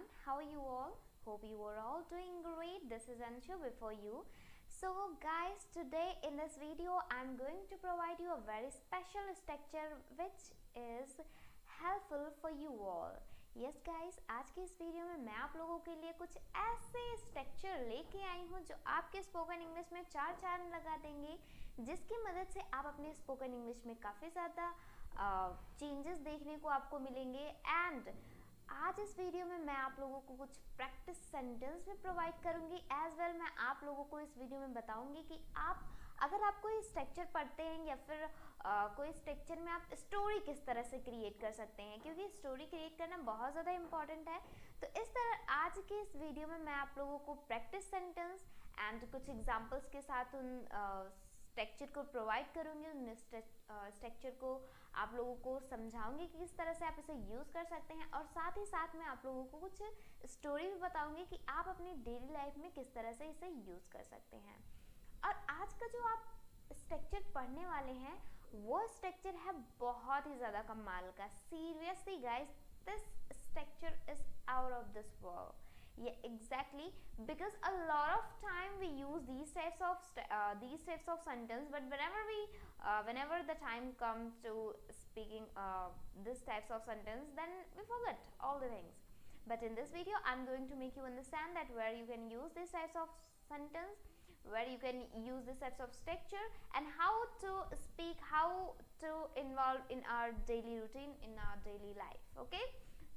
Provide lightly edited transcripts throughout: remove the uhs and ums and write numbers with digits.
everyone, how are you all? Hope you are all doing great. This is Anshu before you. So guys, today in this video I'm going to provide you a very special structure which is helpful for you all. Yes guys, आज के इस video में मैं आप लोगों के लिए कुछ ऐसे स्ट्रक्चर लेके आई हूँ जो आपके स्पोकन इंग्लिश में चार चांद लगा देंगे, जिसकी मदद से आप अपने स्पोकन इंग्लिश में काफ़ी ज़्यादा चेंजेस देखने को आपको मिलेंगे। एंड आज इस वीडियो में मैं आप लोगों को कुछ प्रैक्टिस सेंटेंस भी प्रोवाइड करूंगी। एज वेल मैं आप लोगों को इस वीडियो में बताऊंगी कि आप अगर आप कोई स्ट्रक्चर पढ़ते हैं या फिर कोई स्ट्रक्चर में आप स्टोरी किस तरह से क्रिएट कर सकते हैं, क्योंकि स्टोरी क्रिएट करना बहुत ज़्यादा इंपॉर्टेंट है। तो इस तरह आज के इस वीडियो में मैं आप लोगों को प्रैक्टिस सेंटेंस एंड कुछ एग्जाम्पल्स के साथ उन स्ट्रक्चर को प्रोवाइड करूंगी। उन स्ट्रक्चर को आप लोगों को समझाऊंगी कि किस तरह से आप इसे यूज़ कर सकते हैं, और साथ ही साथ मैं आप लोगों को कुछ स्टोरी भी बताऊंगी कि आप अपनी डेली लाइफ में किस तरह से इसे यूज़ कर सकते हैं। और आज का जो आप स्ट्रक्चर पढ़ने वाले हैं वो स्ट्रक्चर है बहुत ही ज़्यादा कमाल का। Seriously guys, this structure is out of this world. Yeah, exactly, because a lot of time we use these types of sentence, but whenever the time comes to speaking these types of sentence, then we forget all the things. But in this video I'm going to make you understand that where you can use these types of sentence, where you can use these types of structure, and how to speak, how to involve in our daily routine, in our daily life. Okay,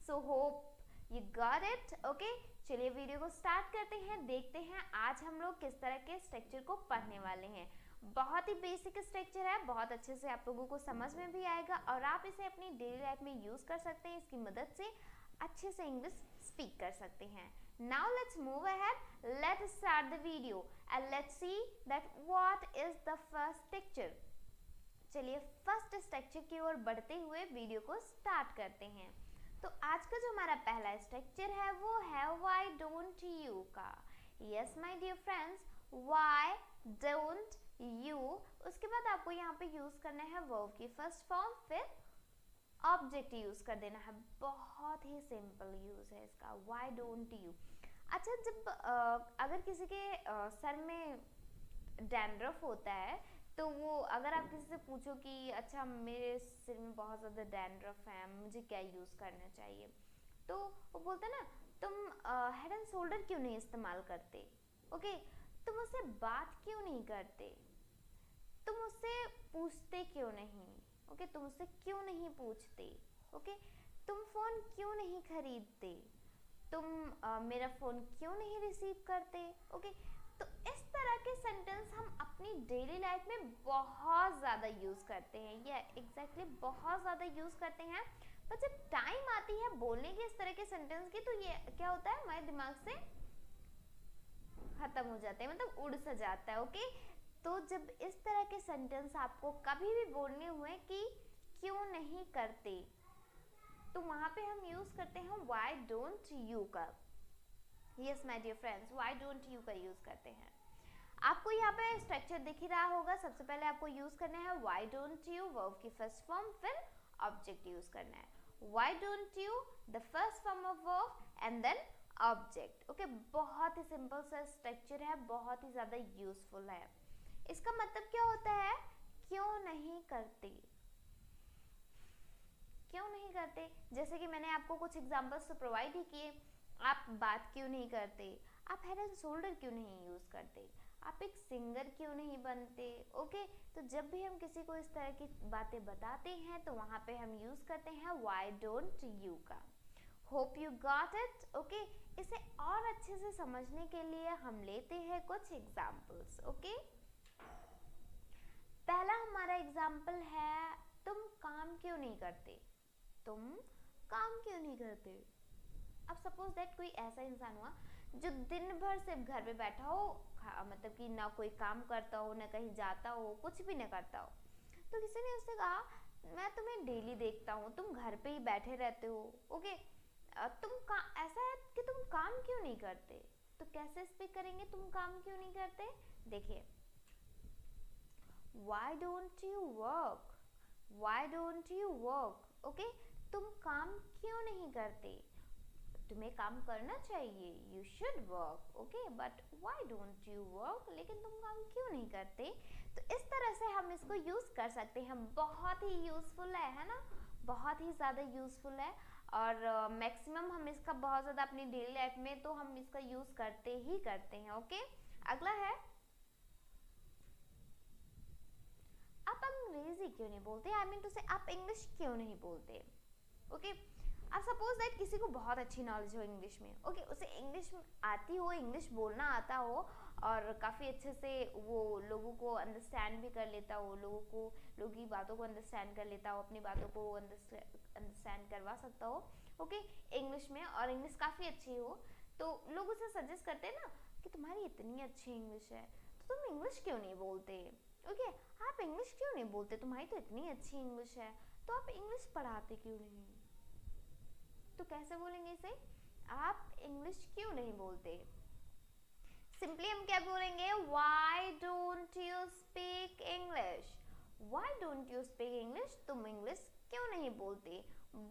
so hope you got it. Okay, चलिए video को start करते हैं। देखते हैं आज हम लोग किस तरह के स्ट्रक्चर को पढ़ने वाले हैं। बहुत ही बेसिक स्ट्रक्चर है, बहुत अच्छे से आप लोगों को समझ में भी आएगा और आप इसे अपनी डेली लाइफ में यूज कर सकते हैं। इसकी मदद से अच्छे से इंग्लिश स्पीक कर सकते हैं। Now let's move ahead, let's start the video and let's see that what is the first structure. चलिए फर्स्ट स्ट्रक्चर की ओर बढ़ते हुए वीडियो को स्टार्ट करते हैं। तो आज का जो हमारा पहला स्ट्रक्चर है वो है व्हाई डोंट यू का। Yes my dear friends, why don't you. उसके बाद आपको यहाँ पे यूज करना है वर्ब की फर्स्ट फॉर्म, फिर ऑब्जेक्ट यूज कर देना है। बहुत ही सिंपल यूज है इसका, व्हाई डोंट यू। अच्छा, जब अगर किसी के सर में डैंड्रफ होता है तो वो अगर आप किसी से पूछो कि अच्छा मेरे सिर में बहुत ज़्यादा डैंड्रफ है, मुझे क्या यूज़ करना चाहिए, तो वो बोलते ना तुम हेड एंड शोल्डर क्यों नहीं इस्तेमाल करते। ओके, तुम उससे बात क्यों नहीं करते, तुम उससे पूछते क्यों नहीं। ओके, तुम उससे क्यों नहीं पूछते। ओके, तुम फ़ोन क्यों नहीं खरीदते, तुम मेरा फ़ोन क्यों नहीं रिसीव करते। ओके, तो इस तरह के सेंटेंस हम अपनी डेली लाइफ में बहुत ज़्यादा यूज़ करते हैं। ये एग्जैक्टली बहुत ज़्यादा यूज़ करते हैं, पर जब टाइम आती है बोलने की इस तरह के सेंटेंस की, तो ये क्या होता है, हमारे दिमाग से ख़त्म हो जाते हैं, मतलब उड़ सा जाता है। ओके, तो जब इस तरह के सेंटेंस आपको कभी भी बोलने हुए कि क्यों नहीं करते, तो वहाँ पे हम यूज़ करते हैं व्हाई डोंट यू का। Yes my dear friends, why don't you का यूज़ करते हैं। आपको यहाँ पे स्ट्रक्चर दिख ही रहा होगा। सबसे पहले आपको यूज़ करना है व्हाई डोंट यू, वर्ब की फर्स्ट फॉर्म, फिर ऑब्जेक्ट यूज़ करना है। Why don't you, the first form of verb and then object. Okay, बहुत ही सिंपल सा स्ट्रक्चर है, बहुत ही ज़्यादा यूजफुल है। इसका मतलब क्या होता है, क्यों नहीं करते, क्यों नहीं करते। जैसे कि मैंने आपको कुछ एग्जाम्पल्स तो प्रोवाइड ही किए। आप बात क्यों नहीं करते, आप हेड एंड शोल्डर क्यों नहीं यूज़ करते, आप एक सिंगर क्यों नहीं बनते। ओके, तो जब भी हम किसी को इस तरह की बातें बताते हैं तो वहाँ पे हम यूज़ करते हैं व्हाई डोंट यू का। Hope you got it. Okay, इसे और अच्छे से समझने के लिए हम लेते हैं कुछ एग्जाम्पल्स। ओके, पहला हमारा एग्जाम्पल है तुम काम क्यों नहीं करते, तुम काम क्यों नहीं करते। अब सपोज दैट कोई ऐसा इंसान हुआ जो दिन भर सिर्फ घर पे बैठा हो, मतलब कि ना कोई काम करता हो, ना कहीं जाता हो, कुछ भी ना करता हो। तो किसी ने उससे कहा मैं तुम्हें डेली देखता हूँ, तुम घर पे ही बैठे रहते हो। ओके, ऐसा है कि तुम काम क्यों नहीं करते। तो कैसे स्पीक करेंगे तुम काम क्यों नहीं करते। देखिए, why don't you work, why don't you work. Okay, तुम काम क्यों नहीं करते, तुम्हें काम करना चाहिए, you should work, okay, but why don't you work, लेकिन तुम काम क्यों नहीं करते। तो इस तरह से हम इसको यूज़ कर सकते हैं, बहुत ही यूज़फुल है ना, बहुत ही ज़्यादा यूज़फुल है। और मैक्सिमम हम इसका बहुत ज़्यादा अपनी डेली लाइफ में तो हम इसका यूज़ करते ही करते हैं, ओके। अगला है, आप अंग्रेजी क्यों नहीं बोलते, आई मीन टू से आप इंग्लिश क्यों नहीं बोलते, ओके। अब सपोज दैट किसी को बहुत अच्छी नॉलेज हो इंग्लिश में, ओके, उसे इंग्लिश आती हो, इंग्लिश बोलना आता हो, और काफ़ी अच्छे से वो लोगों को अंडरस्टैंड भी कर लेता हो, लोगों की बातों को अंडरस्टैंड कर लेता हो, अपनी बातों को अंडरस्टैंड करवा सकता हो, ओके, इंग्लिश में, और इंग्लिश काफ़ी अच्छी हो, तो लोग उसे सजेस्ट करते हैं ना कि तुम्हारी इतनी अच्छी इंग्लिश है तो तुम इंग्लिश क्यों नहीं बोलते, ओके, आप इंग्लिश क्यों नहीं बोलते, तुम्हारी तो इतनी अच्छी इंग्लिश है तो आप इंग्लिश पढ़ाते क्यों नहीं। तो कैसे बोलेंगे इसे, आप इंग्लिश क्यों नहीं बोलते। सिंपली हम क्या बोलेंगे, why don't you speak English, why don't you speak English, तुम इंग्लिश क्यों नहीं बोलते।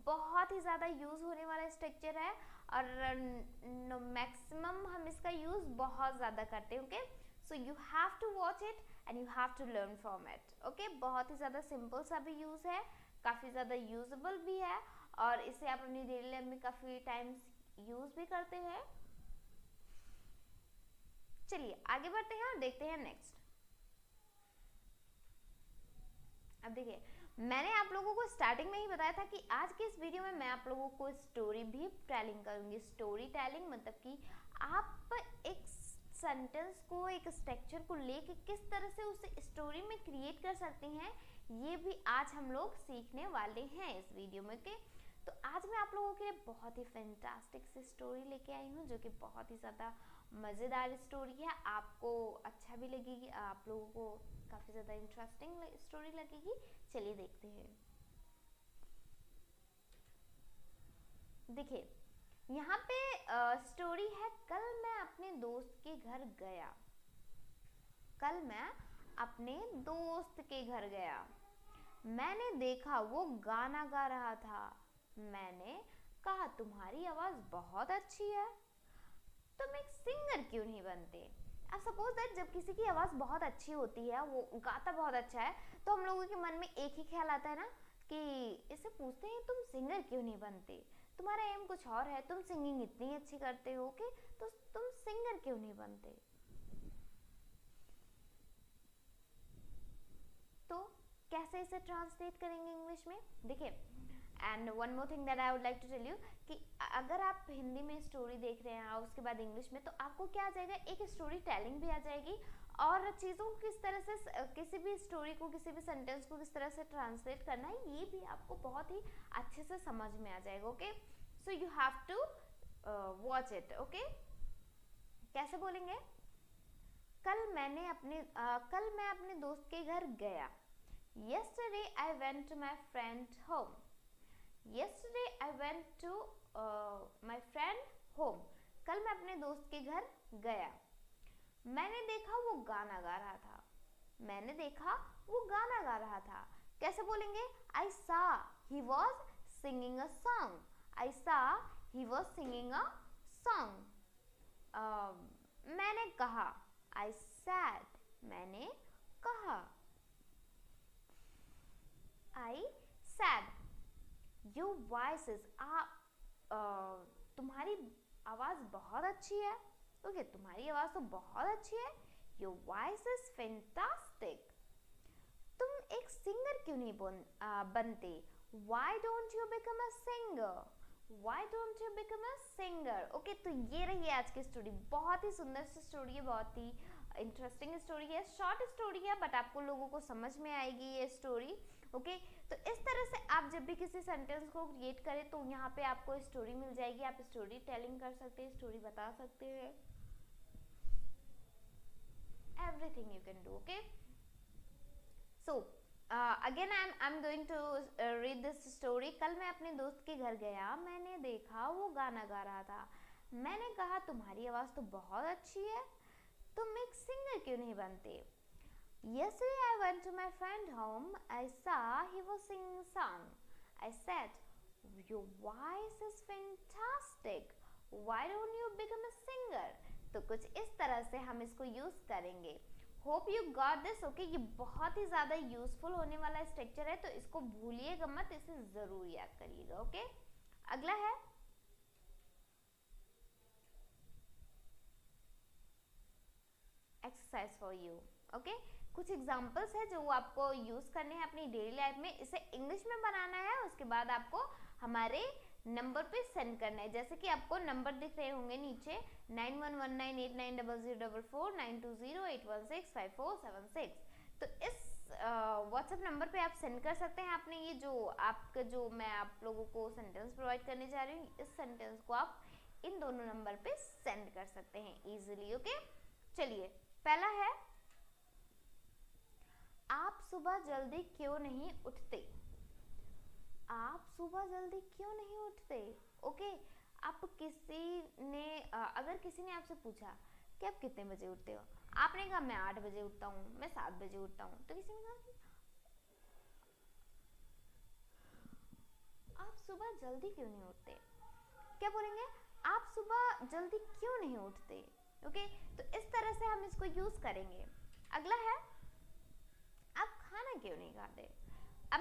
बहुत ही ज़्यादा यूज़ होने वाला स्ट्रक्चर है, और मैक्सिमम हम इसका यूज़ बहुत ज़्यादा करते हैं, okay. So you have to watch it and you have to learn from it, okay. बहुत ही ज़्यादा सिंपल सा भी यूज़ है, काफ़ी ज़्यादा यूजेबल भी है, और इसे आप अपनी डेली लाइफ में काफ़ी टाइम्स यूज़ भी करते हैं। चलिए आगे बढ़ते हैं और देखते हैं नेक्स्ट। अब देखिए, मैंने आप लोगों को स्टार्टिंग में ही बताया था कि आज के इस वीडियो में मैं आप लोगों को स्टोरी भी टेलिंग करूंगी। स्टोरी टेलिंग मतलब कि आप एक सेंटेंस को, एक स्ट्रक्चर को लेके किस तरह से उसे स्टोरी में क्रिएट कर सकते हैं, ये भी आज हम लोग सीखने वाले हैं इस वीडियो में, ओके। तो आज मैं आप लोगों के लिए बहुत ही फैंटास्टिक सी स्टोरी लेके आई हूँ, जो कि बहुत ही ज़्यादा मज़ेदार स्टोरी है, आपको अच्छा भी लगेगी, आप लोगों को काफ़ी ज़्यादा इंटरेस्टिंग स्टोरी लगेगी। चलिए देखते हैं। देखिए, यहाँ पे स्टोरी है, कल मैं अपने दोस्त के घर गया, कल मैं अपने दोस्त के घर गया, मैंने देखा वो गाना गा रहा था, मैंने कहा तुम्हारी आवाज़ बहुत अच्छी है, तुम एक सिंगर क्यों नहीं बनते। अब सपोज दैट जब किसी की आवाज़ बहुत अच्छी होती है, वो गाता बहुत अच्छा है, तो हम लोगों के मन में एक ही ख्याल आता है ना कि इससे पूछते हैं तुम सिंगर क्यों नहीं बनते, तुम्हारा एम कुछ और है, तुम सिंगिंग इतनी अच्छी करते हो कि तो तुम सिंगर क्यों नहीं बनते। तो कैसे इसे ट्रांसलेट करेंगे इंग्लिश में, देखिए। And one more thing that I would like to tell you कि अगर आप हिंदी में स्टोरी देख रहे हैं और उसके बाद इंग्लिश में, तो आपको क्या आ जाएगा, एक स्टोरी टेलिंग भी आ जाएगी, और चीज़ों को किस तरह से, किसी भी स्टोरी को, किसी भी सेंटेंस को किस तरह से ट्रांसलेट करना है, ये भी आपको बहुत ही अच्छे से समझ में आ जाएगा, okay. So you have to watch it, okay. कैसे बोलेंगे, कल मैं अपने दोस्त के घर गया, yesterday I went to my friend's home, yesterday I went to my friend home, कल मैं अपने दोस्त के घर गया, मैंने देखा वो गाना गा रहा था, मैंने देखा वो गाना गा रहा था। कैसे बोलेंगे, I saw he was singing a song, I saw he was singing a song। मैंने कहा, I said, मैंने कहा, I said, your voice is तुम्हारी आवाज़ बहुत अच्छी है, ओके, तुम्हारी आवाज़ तो बहुत अच्छी है, your voice is fantastic, तुम एक सिंगर क्यों नहीं बनते, why don't you become a singer, why don't you become a singer, okay. तो ये रही आज की स्टोरी, बहुत ही सुंदर सी स्टोरी है, बहुत ही इंटरेस्टिंग स्टोरी है, शॉर्ट स्टोरी है, बट आपको लोगों को समझ में आएगी ये स्टोरी, ओके। तो इस तरह से आप जब भी किसी सेंटेंस को क्रिएट करें तो यहाँ पे आपको स्टोरी मिल जाएगी, आप स्टोरी टेलिंग कर सकते हैं, स्टोरी बता सकते हैं, everything you can do, okay. So again I am going to read this story. कल मैं अपने दोस्त के घर गया, मैंने देखा वो गाना गा रहा था, मैंने कहा तुम्हारी आवाज़ तो बहुत अच्छी है, तुम एक सिंगर क्यों नहीं बनते। Yesterday I went to my friend's home, I saw he was singing a song, I said, your voice is fantastic, Why don't you become a singer? तो कुछ इस तरह से हम इसको यूज करेंगे. Hope you got this. Okay, ये बहुत ही ज्यादा यूजफुल होने वाला स्ट्रक्चर है, तो इसको भूलिएगा मत, इसे जरूर याद करिएगा. ओके, अगला है एक्सरसाइज फॉर यू. ओके, कुछ एग्जांपल्स है जो आपको यूज करने हैं अपनी डेली लाइफ में. इसे इंग्लिश में बनाना है, उसके बाद आपको हमारे नंबर पे सेंड करना है. जैसे कि आपको नंबर दिख रहे होंगे नीचे 9119890044 9208165476. तो इस व्हाट्सएप नंबर पे आप सेंड कर सकते हैं अपने ये जो आपका जो मैं आप लोगों को सेंटेंस प्रोवाइड करने जा रही हूँ, इस सेंटेंस को आप इन दोनों नंबर पे सेंड कर सकते हैं इजीली. ओके, चलिए पहला है, आप सुबह जल्दी क्यों नहीं उठते? आप सुबह जल्दी क्यों नहीं उठते? ओके, आप किसी ने अगर किसी ने आपसे पूछा कि आप कितने बजे उठते हो, आपने कहा मैं 8 बजे उठता हूँ, मैं 7 बजे उठता हूँ, तो किसी ने कहा कि आप सुबह जल्दी क्यों नहीं उठते? क्या बोलेंगे? आप सुबह जल्दी क्यों नहीं उठते? ओके, तो इस तरह से हम इसको यूज करेंगे. अगला है, आप खाना क्यों नहीं खाते? अब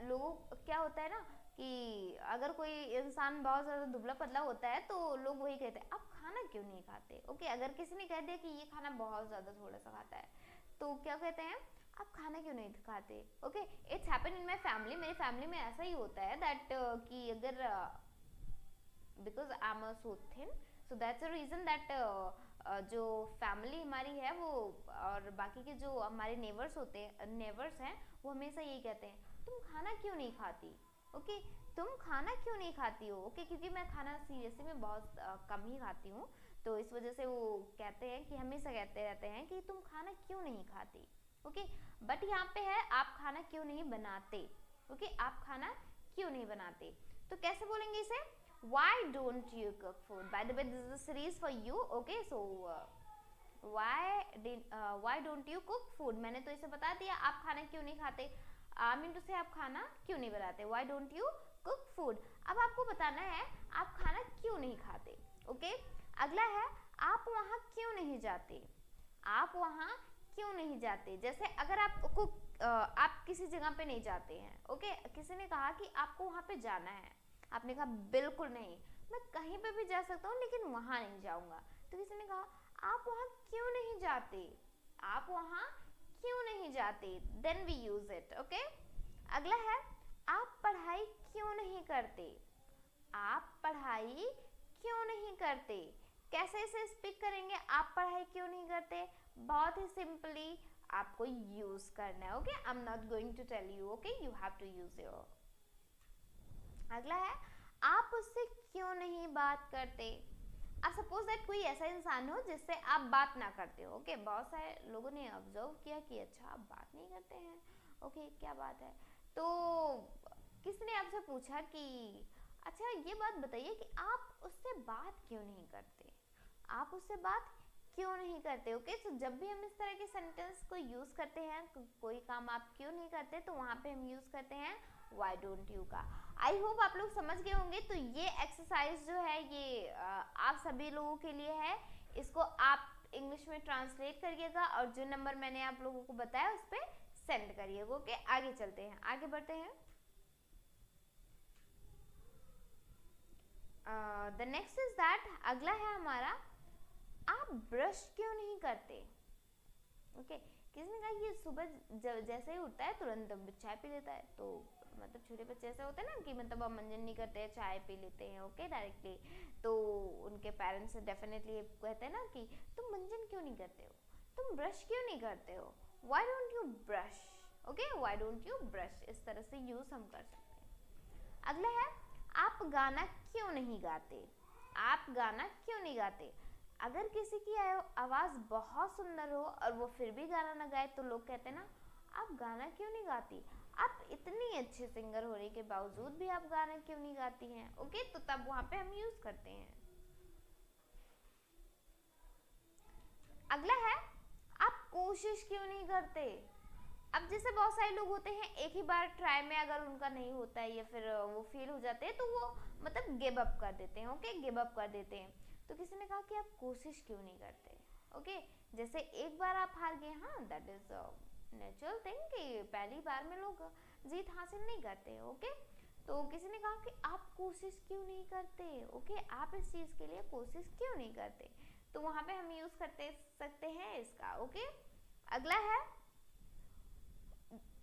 लोगों क्या होता है ना कि अगर कोई इंसान बहुत ज़्यादा दुबला पतला होता है तो लोग वही कहते हैं, आप खाना क्यों नहीं खाते? ओके, अगर किसी ने कह दिया कि ये खाना बहुत ज़्यादा थोड़ा सा खाता है, तो क्या कहते हैं, आप खाना क्यों नहीं खाते? Okay, it's happen in my family. मेरी फैमिली में ऐसा ही होता है दैट कि अगर because I am so thin, so that's a reason that जो फैमिली हमारी है वो और बाकी के जो हमारे नेबर्स हैं वो हमेशा यही कहते हैं, तुम खाना क्यों नहीं खाती? ओके, तुम खाना क्यों नहीं खाती हो? ओके, क्योंकि मैं खाना सीरियसली में बहुत कम ही खाती हूँ, तो इस वजह से वो कहते हैं कि हमेशा कहते रहते हैं कि तुम खाना क्यों नहीं खाती. ओके, बट यहाँ पे है आप खाना क्यों नहीं बनाते. ओके, आप खाना क्यों नहीं बनाते, तो कैसे बोलेंगे इसे? Why don't you cook food? By the way, this is a series for you. Okay, so why don't you cook food? मैंने तो इसे बता दिया, आप खाना क्यों नहीं खाते. I mean to say आप खाना क्यों नहीं बनाते. Why don't you cook food? अब आपको बताना है आप खाना क्यों नहीं खाते. ओके, अगला है, आप वहाँ क्यों नहीं जाते? आप वहाँ क्यों नहीं जाते? जैसे अगर आप किसी जगह पे नहीं जाते हैं, ओके, किसी ने कहा कि आपको वहाँ पे जाना है, आपने कहा बिल्कुल नहीं, मैं कहीं पे भी जा सकता हूँ लेकिन वहाँ नहीं जाऊँगा. तो किसी ने कहा आप वहाँ क्यों नहीं जाते? आप वहाँ क्यों नहीं जाते? Then we use it. Okay, अगला है, आप पढ़ाई क्यों नहीं करते? आप पढ़ाई क्यों नहीं करते? कैसे इसे स्पीक करेंगे? आप पढ़ाई क्यों नहीं करते? बहुत ही सिंपली आपको यूज करना है. Okay, I am not going to tell you. Okay, you have to use your. अगला है, आप उससे क्यों नहीं बात करते? अब सपोज दैट कोई ऐसा इंसान हो जिससे आप बात ना करते हो. ओके, बहुत सारे लोगों ने ऑब्जर्व किया कि अच्छा आप बात नहीं करते हैं. ओके, क्या बात है? तो किसी ने आपसे पूछा कि अच्छा ये बात बताइए कि आप उससे बात क्यों नहीं करते? आप उससे बात क्यों नहीं करते? ओके, तो जब भी हम इस तरह के सेंटेंस को यूज करते हैं, कोई काम आप क्यों नहीं करते, तो वहां पे हम यूज करते हैं why don't you का. आई होप आप लोग समझ गए होंगे. तो ये एक्सरसाइज जो है ये आप सभी लोगों के लिए है. इसको आप इंग्लिश में ट्रांसलेट करिएगा और जो नंबर मैंने आप लोगों को बताया उस पर सेंड करिएगा. ओके, आगे चलते हैं, आगे बढ़ते हैं. द नेक्स्ट इज दैट, अगला है हमारा, आप ब्रश क्यों नहीं करते? ओके, किसी ने कहा ये सुबह जैसे ही उठता है तुरंत चाय पी लेता है, तो मतलब छोटे बच्चे ऐसे होते हैं ना कि मतलब अब मंजन नहीं करते हैं, चाय पी लेते हैं. Okay, directly. तो उनके पेरेंट्स डेफिनेटली कहते हैं ना कि तुम मंजन क्यों नहीं करते हो, तुम ब्रश क्यों नहीं करते हो. Why don't you brush? Okay, why don't you brush, इस तरह से यूज हम कर सकते हैं. अगला है, आप गाना क्यों नहीं गाते? आप गाना क्यों नहीं गाते? अगर किसी की आवाज बहुत सुंदर हो और वो फिर भी गाना ना गाए तो लोग कहते हैं ना आप गाना क्यों नहीं गाती? आप इतनी अच्छी सिंगर होने के बावजूद भी आप गाना क्यों नहीं गाती हैं? ओके, तो तब वहां पे हम यूज करते हैं. अगला है, आप कोशिश क्यों नहीं करते? अब जैसे बहुत सारे लोग होते हैं एक ही बार ट्राई में अगर उनका नहीं होता है या फिर वो फेल हो जाते हैं तो वो मतलब गिव अप कर देते हैं। ओके, गिव अप कर देते हैं। तो किसी ने कहा कि आप कोशिश क्यों नहीं करते। ओके, जैसे एक बार आप हार गए, हाँ दैट इज नेचुरल थिंग कि पहली बार में लोग जीत हासिल नहीं करते। ओके, तो किसी ने कहा कि आप कोशिश क्यों नहीं करते। ओके, आप इस चीज के लिए कोशिश क्यों नहीं करते। तो वहां पे हम यूज करते सकते हैं इसका। ओके, अगला है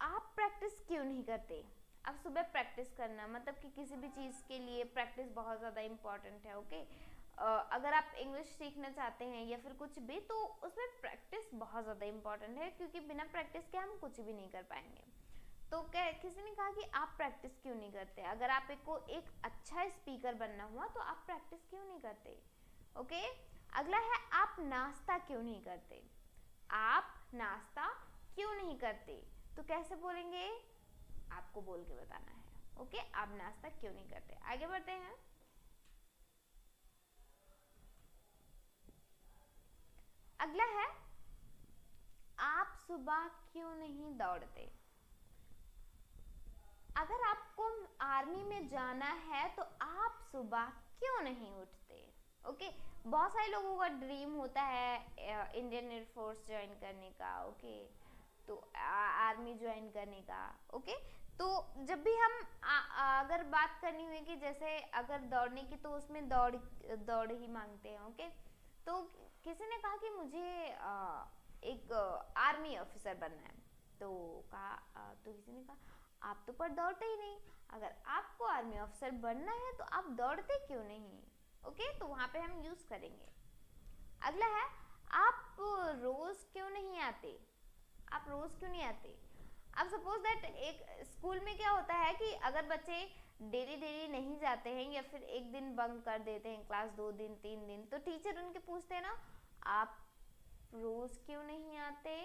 आप प्रैक्टिस क्यों नहीं करते। अब सुबह प्रैक्टिस करना मतलब कि किसी भी चीज़ के लिए प्रैक्टिस बहुत ज़्यादा इम्पॉर्टेंट है। ओके, अगर आप इंग्लिश सीखना चाहते हैं या फिर कुछ भी तो उसमें प्रैक्टिस बहुत ज़्यादा इम्पॉर्टेंट है, क्योंकि बिना प्रैक्टिस के हम कुछ भी नहीं कर पाएंगे। तो क्या किसी ने कहा कि आप प्रैक्टिस क्यों नहीं करते। अगर आप को एक अच्छा स्पीकर बनना हुआ तो आप प्रैक्टिस क्यों नहीं करते। ओके, अगला है आप नाश्ता क्यों नहीं करते। आप नाश्ता क्यों नहीं करते, तो कैसे बोलेंगे आपको बोल के बताना है। ओके, आप नाश्ता क्यों नहीं करते। आगे बढ़ते हैं। अगला है आप सुबह क्यों नहीं दौड़ते। अगर आपको आर्मी में जाना है तो आप सुबह क्यों नहीं उठते। ओके, बहुत सारे लोगों का ड्रीम होता है इंडियन एयरफोर्स ज्वाइन करने का। ओके, तो आर्मी ज्वाइन करने का। ओके, तो जब भी हम अगर बात करनी हुई कि जैसे अगर दौड़ने की तो उसमें दौड़ ही मांगते हैं। ओके, तो किसी ने कहा कि मुझे एक आर्मी ऑफिसर बनना है। तो कहा तो किसी ने कहा आप तो पर दौड़ते ही नहीं, अगर आपको आर्मी ऑफिसर बनना है तो आप दौड़ते क्यों नहीं। ओके, तो वहां पे हम यूज करेंगे। अगला है आप रोज क्यों नहीं आते। आप रोज क्यों नहीं आते। अब सपोज दैट एक स्कूल में क्या होता है कि अगर बच्चे डेली डेली नहीं जाते हैं या फिर एक दिन बंक कर देते हैं क्लास, 2 दिन 3 दिन, तो टीचर उनके पूछते हैं ना आप रोज क्यों नहीं आते।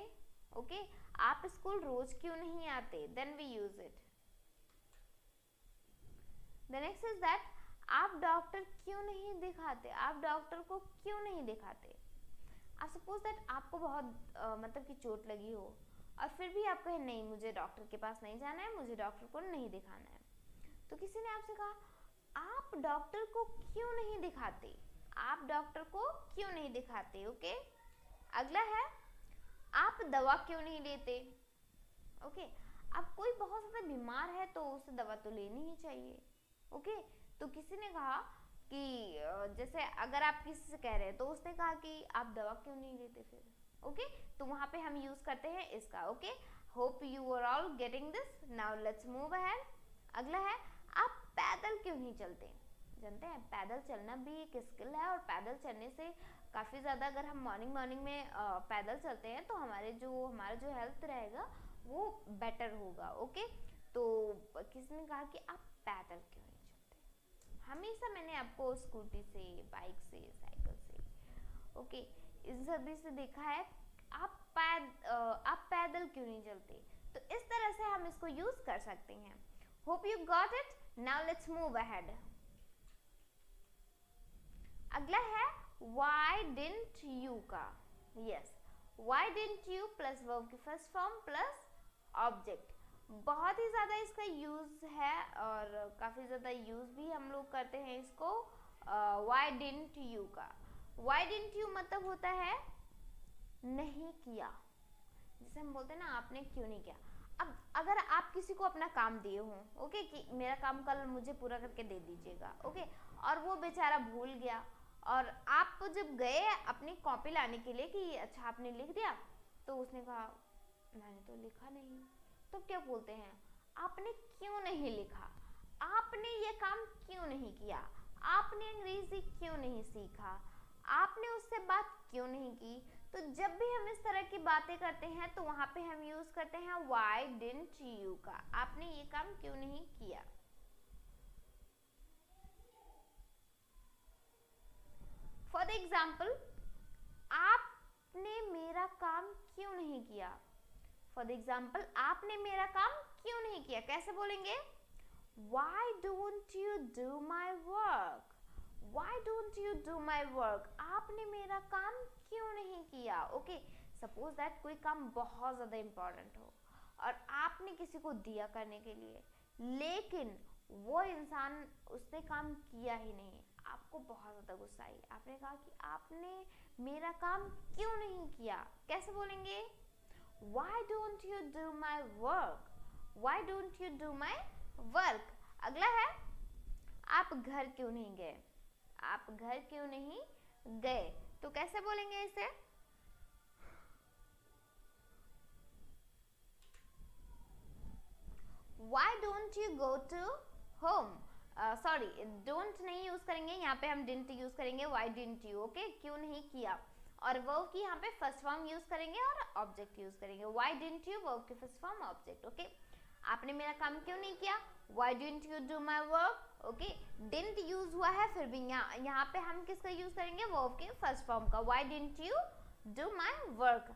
ओके, आप स्कूल रोज क्यों नहीं आते, then we use it. The next is that आप डॉक्टर क्यों नहीं दिखाते। आप डॉक्टर को क्यों नहीं दिखाते। आप सपोज दैट आपको बहुत मतलब कि चोट लगी हो और फिर भी आप कहें नहीं मुझे डॉक्टर के पास नहीं जाना है, मुझे डॉक्टर को नहीं दिखाना है। तो किसी ने आपसे कहा आप डॉक्टर को क्यों नहीं दिखाते। आप डॉक्टर को क्यों नहीं दिखाते। ओके, अगला है आप दवा क्यों नहीं लेते। ओके, अब कोई बहुत ज़्यादा बीमार है तो उसे दवा तो लेनी ही चाहिए। ओके, तो किसी ने कहा कि जैसे अगर आप किसी से कह रहे हैं तो उसने कहा कि आप दवा क्यों नहीं लेते फिर। ओके, तो वहां पे हम यूज करते हैं इसका। Okay, hope you are all getting this. Now let's move ahead. अगला है आप पैदल क्यों नहीं चलते। जानते हैं पैदल चलना भी एक स्किल है, और पैदल चलने से काफ़ी ज़्यादा अगर हम मॉर्निंग में पैदल चलते हैं तो हमारा जो हेल्थ रहेगा वो बेटर होगा। ओके, तो किसी ने कहा कि आप पैदल क्यों नहीं चलते। हमेशा मैंने आपको स्कूटी से, बाइक से, साइकिल से, ओके, इन सभी से देखा है आप पैदल क्यों नहीं चलते। तो इस तरह से हम इसको यूज कर सकते हैं। Hope you got it. Now let's move ahead. अगला है why didn't you का। Yes, why didn't you plus verb की फर्स्ट फॉर्म प्लस ऑब्जेक्ट। बहुत ही ज़्यादा इसका यूज है और काफ़ी ज़्यादा यूज भी हम लोग करते हैं इसको। why didn't you का why didn't you मतलब होता है नहीं किया। जैसे हम बोलते हैं ना आपने क्यों नहीं किया। अब अगर आप किसी को अपना काम दिए हो, ओके, कि मेरा काम कल मुझे पूरा करके दे दीजिएगा, ओके, और वो बेचारा भूल गया और आप जब गए अपनी कॉपी लाने के लिए कि अच्छा आपने लिख दिया, तो उसने कहा मैंने तो लिखा नहीं। तो क्या बोलते हैं आपने क्यों नहीं लिखा, आपने ये काम क्यों नहीं किया, आपने अंग्रेजी क्यों नहीं सीखा, आपने उससे बात क्यों नहीं की। तो जब भी हम इस तरह की बातें करते हैं तो वहां पे हम यूज करते हैं why didn't you का, आपने ये काम क्यों नहीं किया। फॉर द एग्जाम्पल आपने मेरा काम क्यों नहीं किया। फॉर द एग्जाम्पल आपने मेरा काम क्यों नहीं किया, कैसे बोलेंगे why don't you do my work, why don't you do my work, आपने मेरा काम क्यों नहीं किया। ओके, सपोज दैट कोई काम बहुत ज़्यादा इम्पोर्टेंट हो और आपने किसी को दिया करने के लिए, लेकिन वो इंसान उसने काम किया ही नहीं, आपको बहुत ज़्यादा गुस्सा आई, आपने कहा कि आपने मेरा काम क्यों नहीं किया। कैसे बोलेंगे? Why don't you do my work? Why don't you do my work? अगला है, आप घर क्यों नहीं गए? आप घर क्यों नहीं गए? तो कैसे बोलेंगे इसे? Why don't you go to home? Sorry, don't नहीं यूज करेंगे, यहाँ पे हम डिडंट यूज करेंगे, why didn't you? ओके, क्यों नहीं किया। और वर्ब की यहाँ पे फर्स्ट फॉर्म यूज करेंगे और ऑब्जेक्ट यूज करेंगे। why didn't you वर्ब की फर्स्ट फॉर्म ऑब्जेक्ट। ओके, आपने मेरा काम क्यों नहीं किया? why didn't you do my work? Okay, didn't use हुआ है, फिर भी यहाँ पे हम किसका यूज करेंगे? वर्ब के फर्स्ट फॉर्म का। why didn't you do my work?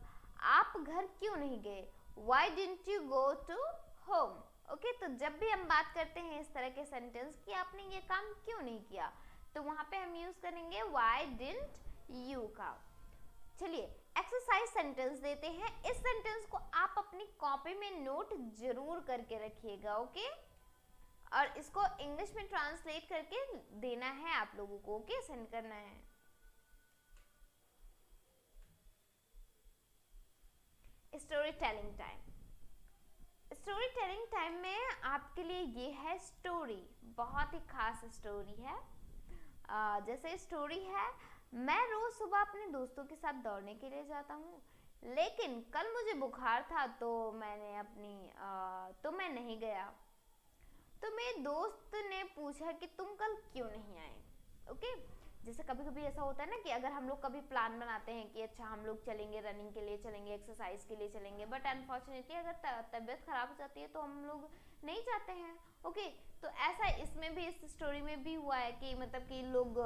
आप घर क्यों नहीं गए? why didn't you go to home? Okay, तो जब भी हम बात करते हैं इस तरह के सेंटेंस कि आपने ये काम क्यों नहीं किया, तो वहां पे हम यूज करेंगे why didn't you का। चलिए एक्सरसाइज सेंटेंस देते हैं। इस सेंटेंस को आप अपनी कॉपी में नोट जरूर करके रखिएगा। ओके, और इसको इंग्लिश में ट्रांसलेट करके देना है आप लोगों को। ओके, सेंड करना है। Story telling time. Story telling time में आपके लिए ये है स्टोरी, बहुत ही खास स्टोरी है। जैसे स्टोरी है, मैं रोज सुबह अपने दोस्तों के साथ दौड़ने के लिए जाता हूँ, लेकिन कल मुझे बुखार था तो मैं नहीं गया। तो मेरे दोस्त ने पूछा कि तुम कल क्यों नहीं आए। ओके, जैसे कभी कभी ऐसा होता है ना कि अगर हम लोग कभी प्लान बनाते हैं कि अच्छा हम लोग चलेंगे, रनिंग के लिए चलेंगे, एक्सरसाइज के लिए चलेंगे, बट अनफॉर्चुनेटली अगर तबीयत खराब हो जाती है तो हम लोग नहीं जाते हैं। ओके, तो ऐसा इसमें भी, इस स्टोरी में भी हुआ है कि मतलब कि लोग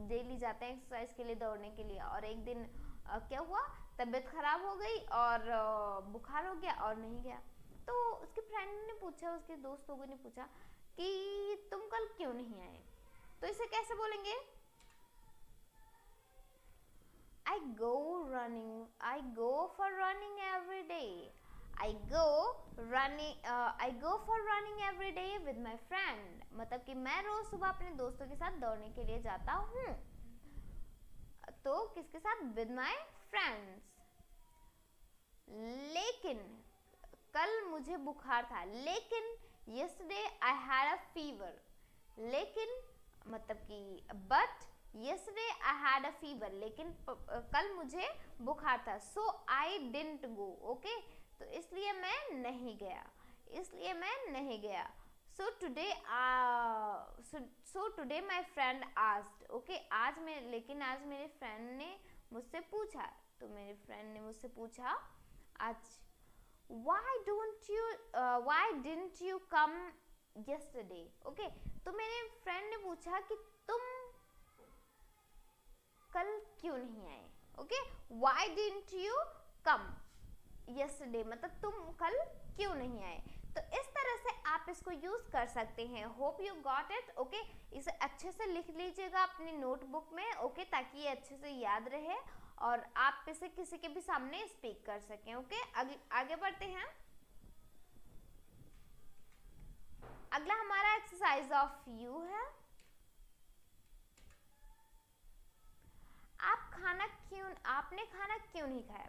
डेली जाते हैं एक्सरसाइज के लिए, दौड़ने के लिए, और एक दिन क्या हुआ, तबीयत खराब हो गई और बुखार हो गया और नहीं गया। तो उसके फ्रेंड ने पूछा, उसके दोस्त लोगों ने पूछा कि तुम कल क्यों नहीं आए। तो इसे कैसे बोलेंगे? I go for running every day. I go for running every day with my friend. मतलब कि मैं रोज सुबह अपने दोस्तों के साथ दौड़ने के लिए जाता हूँ। तो किसके साथ? With my friends. लेकिन कल मुझे बुखार था, लेकिन yesterday I had a fever. लेकिन मतलब कि but yesterday I had a fever, लेकिन कल मुझे बुखार था, so I didn't go. Okay, तो इसलिए मैं नहीं गया। so today my friend asked. Okay, आज मेरे फ्रेंड ने मुझसे पूछा, तो मेरे फ्रेंड ने मुझसे पूछा आज, why didn't you come yesterday? Okay, तो मेरे फ्रेंड ने पूछा कि तुम कल क्यों नहीं आए। Okay, why didn't you come yesterday, मतलब तुम कल क्यों नहीं आए। तो इस तरह से आप इसको यूज कर सकते हैं। Hope you got it. Okay, इसे अच्छे से लिख लीजिएगा अपनी नोटबुक में। ओके, ताकि ये अच्छे से याद रहे और आप इसे किसी के भी सामने स्पीक कर सकें। ओके, आगे बढ़ते हैं। अगला हमारा एक्सरसाइज ऑफ यू है। आपने खाना क्यों नहीं खाया।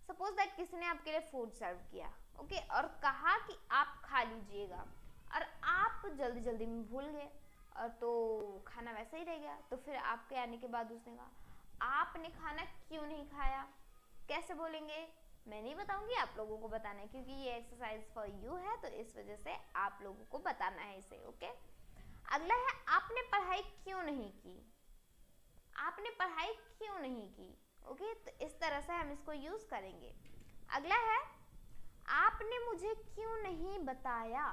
सपोज दैट किसी ने आपके लिए फूड सर्व किया, ओके, और कहा कि आप खा लीजिएगा, और आप जल्दी जल्दी में भूल गए और तो खाना वैसे ही रह गया। तो फिर आपके आने के बाद उसने कहा आपने खाना क्यों नहीं खाया। कैसे बोलेंगे? मैं नहीं बताऊंगी, आप लोगों को बताना है, क्योंकि ये एक्सरसाइज फॉर यू है, तो इस वजह से आप लोगों को बताना है इसे। ओके, अगला है आपने पढ़ाई क्यों नहीं की। आपने पढ़ाई क्यों नहीं की। ओके, तो इस तरह से हम इसको यूज करेंगे। अगला है आपने मुझे क्यों नहीं बताया।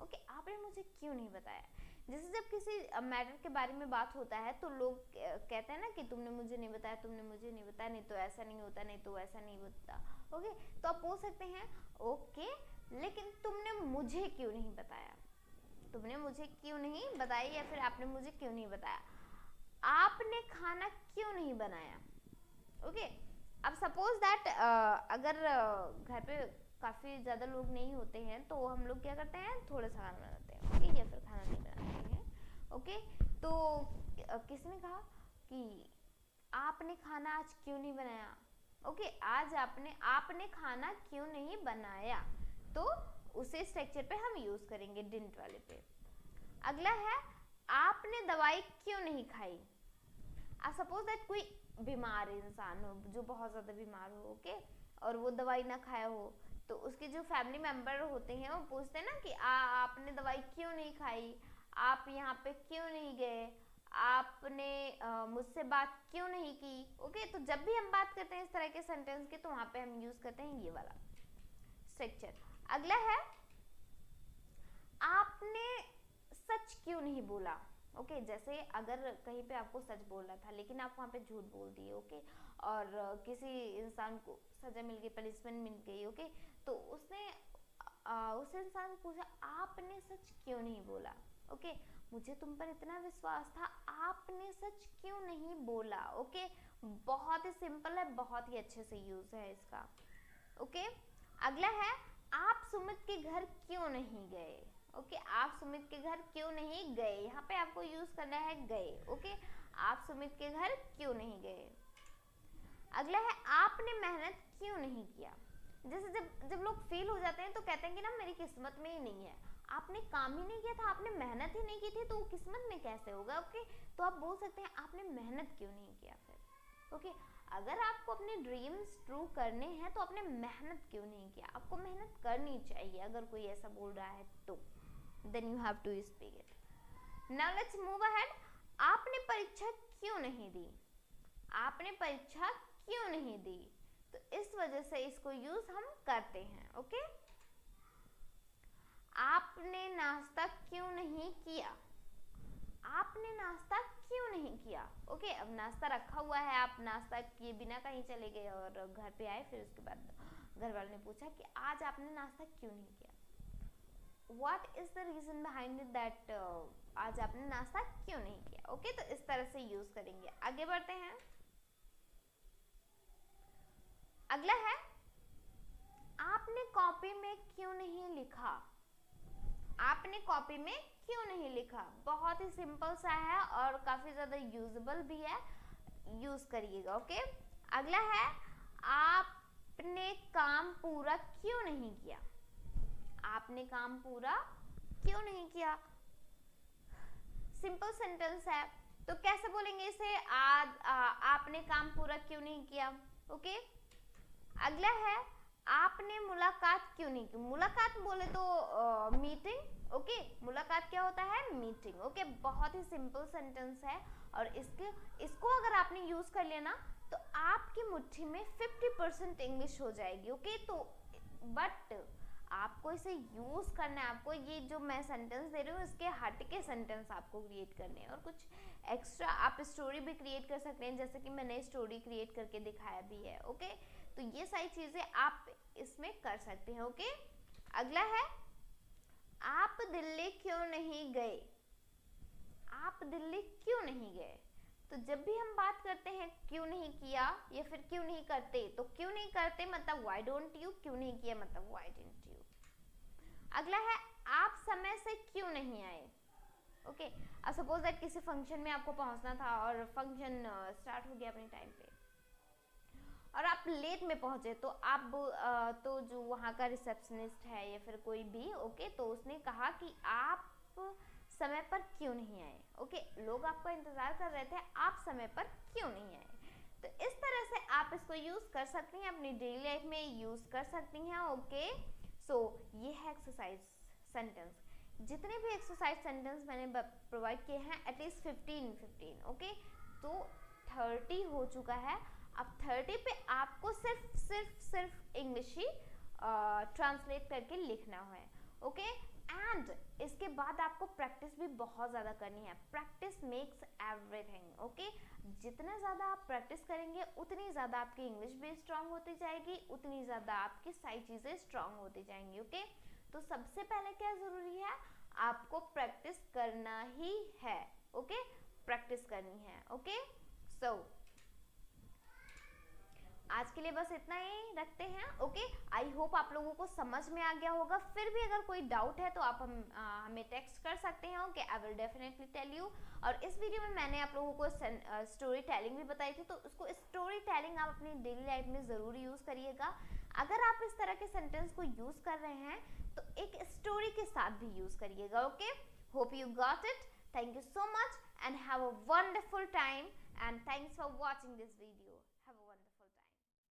ओके, आपने मुझे क्यों नहीं बताया। जैसे जब किसी मैटर के बारे में बात होता है तो लोग कहते हैं ना कि तुमने मुझे नहीं बताया, नहीं तो ऐसा नहीं होता, नहीं तो ऐसा नहीं होता। ओके, तो आप पूछ सकते हैं ओके, लेकिन तुमने मुझे क्यों नहीं बताया। तुमने मुझे क्यों नहीं बताया, या फिर आपने मुझे क्यों नहीं बताया। आपने खाना क्यों नहीं बनाया। ओके, अब सपोज दैट अगर घर पे काफ़ी ज़्यादा लोग नहीं होते हैं तो हम लोग क्या करते हैं, थोड़ा सा खाना बनाते हैं, ओके, या फिर खाना नहीं बनाते हैं, ओके। तो किसने कहा कि आपने खाना आज क्यों नहीं बनाया, ओके, आज आपने खाना क्यों नहीं बनाया, तो उसे स्ट्रक्चर पे हम यूज करेंगे डिडंट वाले पे। अगला है आपने दवाई क्यों नहीं खाई। सपोज दैट कोई बीमार इंसान हो, जो बहुत ज़्यादा बीमार हो, ओके, और वो दवाई ना खाया हो, तो उसके जो फैमिली मेंबर होते हैं वो पूछते हैं ना कि आपने दवाई क्यों नहीं खाई, आप यहाँ पे क्यों नहीं गए, आपने मुझसे बात क्यों नहीं की, ओके। तो जब भी हम बात करते हैं इस तरह के सेंटेंस के, तो वहाँ पे हम यूज करते हैं ये वाला स्ट्रक्चर। अगला है आपने सच क्यों नहीं बोला, ओके। जैसे अगर कहीं पे आपको सच बोलना था लेकिन आप वहाँ पे झूठ बोल दिए, ओके, और किसी इंसान को सजा मिल गई, पनिशमेंट मिल गई, ओके, तो उसने उस इंसान को पूछा आपने सच क्यों नहीं बोला, ओके, मुझे तुम पर इतना विश्वास था, आपने सच क्यों नहीं बोला, ओके। बहुत ही सिंपल है, बहुत ही अच्छे से यूज है इसका, ओके। अगला है आप सुमित के घर क्यों नहीं गए, ओके, आप सुमित के घर क्यों नहीं गए, यहाँ पे आपको यूज करना है गए, ओके, आप सुमित के घर क्यों नहीं गए। अगला है आपने मेहनत क्यों नहीं किया। जैसे जब लोग फेल हो जाते हैं तो कहते हैं कि ना मेरी किस्मत में ही नहीं है, आपने काम ही नहीं किया था, आपने मेहनत ही नहीं की थी, तो वो किस्मत में कैसे होगा, ओके। तो आप बोल सकते हैं आपने मेहनत क्यों नहीं किया फिर, ओके। अगर आपको अपने ड्रीम्स ट्रू करने हैं तो आपने मेहनत क्यों नहीं किया, आपको मेहनत करनी चाहिए। अगर कोई ऐसा बोल रहा है तो then you have to speak it. Now let's move ahead. आपने परीक्षा क्यों नहीं दी, आपने परीक्षा क्यों नहीं दी, तो इस वजह से इसको यूज हम करते हैं, ओके। आपने नाश्ता क्यों नहीं किया, आपने नाश्ता क्यों नहीं किया, ओके। अब नाश्ता रखा हुआ है, आप नाश्ता किए बिना कहीं चले गए और घर पे आए, फिर उसके बाद घर वालों ने पूछा कि आज आपने नाश्ता क्यों नहीं किया, What is the reason behind it that आज आपने नाश्ता क्यों नहीं किया, ओके। तो इस तरह से यूज करेंगे। आगे बढ़ते हैं। अगला है आपने कॉपी में क्यों नहीं लिखा, आपने कॉपी में क्यों नहीं लिखा। बहुत ही सिंपल सा है और काफी ज्यादा यूजेबल भी है, यूज करिएगा, ओके। अगला है आपने काम पूरा क्यों नहीं किया, आपने काम पूरा क्यों नहीं किया। सिंपल सेंटेंस है, तो कैसे बोलेंगे इसे, आपने काम पूरा क्यों नहीं किया, ओके। अगला है आपने मुलाकात क्यों नहीं की। मुलाकात बोले तो मीटिंग, ओके। मुलाकात क्या होता है, मीटिंग, ओके। बहुत ही सिंपल सेंटेंस है और इसको अगर आपने यूज कर लिया ना तो आपकी मुट्ठी में 50% इंग्लिश हो जाएगी, ओके। तो बट आपको इसे यूज करना है, आपको ये जो मैं सेंटेंस दे रही हूँ इसके हट के सेंटेंस आपको क्रिएट करने हैं और कुछ एक्स्ट्रा आप स्टोरी भी क्रिएट कर सकते हैं, जैसे कि मैंने स्टोरी क्रिएट करके दिखाया भी है, ओके। तो ये सारी चीजें आप इसमें कर सकते हैं, ओके। अगला है आप दिल्ली क्यों नहीं गए, आप दिल्ली क्यों नहीं गए। तो जब भी हम बात करते हैं क्यों नहीं किया या फिर क्यों नहीं करते, तो क्यों नहीं करते मतलब व्हाई डोंट यू, क्यों नहीं किया मतलब व्हाई डिडंट यू। अगला है आप समय से क्यों नहीं आए, ओके। अब सपोज दैट किसी फंक्शन में आपको पहुंचना था और फंक्शन स्टार्ट हो गया अपने टाइम पे और आप लेट में पहुंचे, तो आप तो जो वहाँ का रिसेप्शनिस्ट है या फिर कोई भी, ओके, तो उसने कहा कि आप समय पर क्यों नहीं आए, ओके। लोग आपका इंतजार कर रहे थे, आप समय पर क्यों नहीं आए। तो इस तरह से आप इसको यूज कर सकती हैं, अपनी डेली लाइफ में यूज कर सकती हैं, ओके। सो ये है एक्सरसाइज सेंटेंस। जितने भी एक्सरसाइज सेंटेंस मैंने प्रोवाइड किए हैं एटलीस्ट 15, ओके। तो 30 हो चुका है। अब 30 पे आपको सिर्फ इंग्लिश ही ट्रांसलेट करके लिखना है, ओके। एंड इसके बाद आपको प्रैक्टिस भी बहुत ज़्यादा करनी है। Practice makes everything, okay. जितना ज़्यादा आप प्रैक्टिस करेंगे उतनी ज़्यादा आपकी इंग्लिश भी स्ट्रांग होती जाएगी, उतनी ज़्यादा आपकी सारी चीज़ें स्ट्रांग होती जाएंगी, ओके। तो सबसे पहले क्या ज़रूरी है, आपको प्रैक्टिस करना ही है, ओके। प्रैक्टिस करनी है, ओके। सो आज के लिए बस इतना ही रखते हैं। ओके, आई होप आप लोगों को समझ में आ गया होगा। फिर भी अगर कोई डाउट है तो आप हमें टेक्स्ट कर सकते हैं। Okay, I will definitely tell you. और इस वीडियो में मैंने आप लोगों को स्टोरी टेलिंग भी बताई थी, तो उसको स्टोरी टेलिंग आप अपनी डेली लाइफ में ज़रूर यूज़ करिएगा। अगर आप इस तरह के सेंटेंस को यूज़ कर रहे हैं तो एक स्टोरी के साथ भी यूज़ करिएगा। Okay, hope you got it. Thank you so much and have a wonderful time, and thanks for watching this video.